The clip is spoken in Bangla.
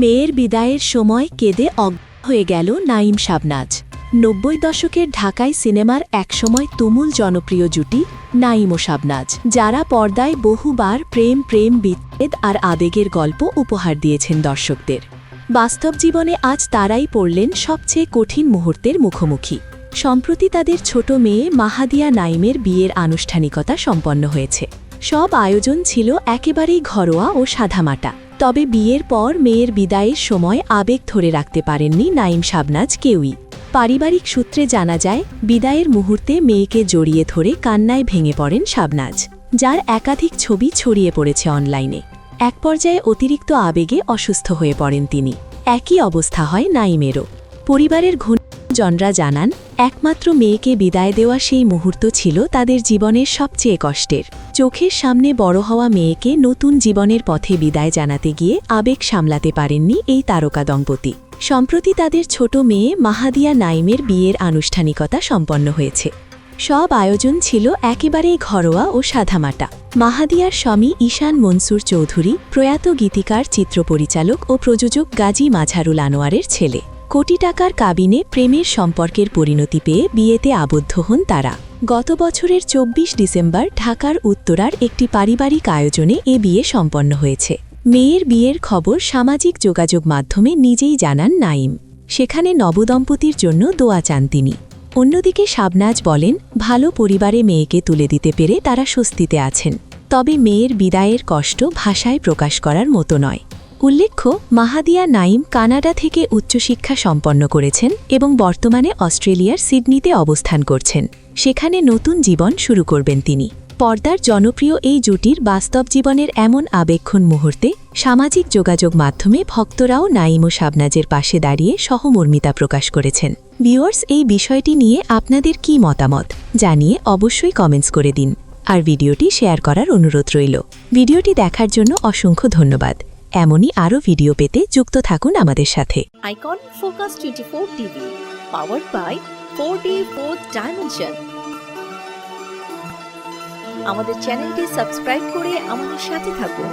মেয়ের বিদায়ের সময় কেঁদে অজ্ঞ হয়ে গেল নাঈম শাবনাজ। ৯০ দশকের ঢাকাই সিনেমার একসময় তুমুল জনপ্রিয় জুটি নাঈম ও শাবনাজ, যারা পর্দায় বহুবার প্রেম প্রেম বিচ্ছেদ আর আবেগের গল্প উপহার দিয়েছেন দর্শকদের। বাস্তব জীবনে আজ তারাই পড়লেন সবচেয়ে কঠিন মুহূর্তের মুখোমুখি। সম্প্রতি তাদের ছোট মেয়ে মাহাদিয়া নাঈমের বিয়ের আনুষ্ঠানিকতা সম্পন্ন হয়েছে। সব আয়োজন ছিল একেবারেই ঘরোয়া ও সাদামাটা। তবে বিয়ের পর মেয়ের বিদায়ের সময় আবেগ ধরে রাখতে পারেননি নাঈম শাবনাজ কেউই। পারিবারিক সূত্রে জানা যায়, বিদায়ের মুহূর্তে মেয়েকে জড়িয়ে ধরে কান্নায় ভেঙে পড়েন শাবনাজ, যার একাধিক ছবি ছড়িয়ে পড়েছে অনলাইনে। এক পর্যায়ে অতিরিক্ত আবেগে অসুস্থ হয়ে পড়েন তিনি। একই অবস্থা হয় নাঈমেরও। পরিবারের ঘনিষ্ঠজনরা জানান, একমাত্র মেয়েকে বিদায় দেওয়া সেই মুহূর্ত ছিল তাদের জীবনের সবচেয়ে কষ্টের। চোখের সামনে বড় হওয়া মেয়েকে নতুন জীবনের পথে বিদায় জানাতে গিয়ে আবেগ সামলাতে পারেননি এই তারকা দম্পতি। সম্প্রতি তাদের ছোট মেয়ে মাহাদিয়া নাঈমের বিয়ের আনুষ্ঠানিকতা সম্পন্ন হয়েছে। সব আয়োজন ছিল একেবারেই ঘরোয়া ও সাদামাটা। মাহাদিয়ার স্বামী ঈশান মনসুর চৌধুরী প্রয়াত গীতিকার, চিত্র পরিচালক ও প্রযোজক গাজী মাঝারুল আনোয়ারের ছেলে। কোটি টাকার কাবিনে প্রেমের সম্পর্কের পরিণতি পেয়ে বিয়েতে আবদ্ধ হন তারা। গত বছরের ২৪ ডিসেম্বর ঢাকার উত্তরার একটি পারিবারিক আয়োজনে এ বিয়ে সম্পন্ন হয়েছে। মেয়ের বিয়ের খবর সামাজিক যোগাযোগ মাধ্যমে নিজেই জানান নাঈম। সেখানে নবদম্পতির জন্য দোয়া চান তিনি। অন্যদিকে শাবনাজ বলেন, ভালো পরিবারে মেয়েকে তুলে দিতে পেরে তারা স্বস্তিতে আছেন। তবে মেয়ের বিদায়ের কষ্ট ভাষায় প্রকাশ করার মতো নয়। উল্লেখ্য, মাহাদিয়া নাঈম কানাডা থেকে উচ্চশিক্ষা সম্পন্ন করেছেন এবং বর্তমানে অস্ট্রেলিয়ার সিডনিতে অবস্থান করছেন। সেখানে নতুন জীবন শুরু করবেন তিনি। পর্দার জনপ্রিয় এই জুটির বাস্তব জীবনের এমন আবেগঘন মুহূর্তে সামাজিক যোগাযোগ মাধ্যমে ভক্তরাও নাঈম ও শাবনাজের পাশে দাঁড়িয়ে সহমর্মিতা প্রকাশ করেছেন। ভিউয়ার্স, এই বিষয়টি নিয়ে আপনাদের কী মতামত জানিয়ে অবশ্যই কমেন্টস করে দিন। আর ভিডিওটি শেয়ার করার অনুরোধ রইল। ভিডিওটি দেখার জন্য অসংখ্য ধন্যবাদ। এমনই আরও ভিডিও পেতে যুক্ত থাকুন আমাদের সাথে। Icon focus 24 TV, powered by 4D Fourth Dimension। আমাদের চ্যানেলটি সাবস্ক্রাইব করে আমাদের সাথে থাকুন।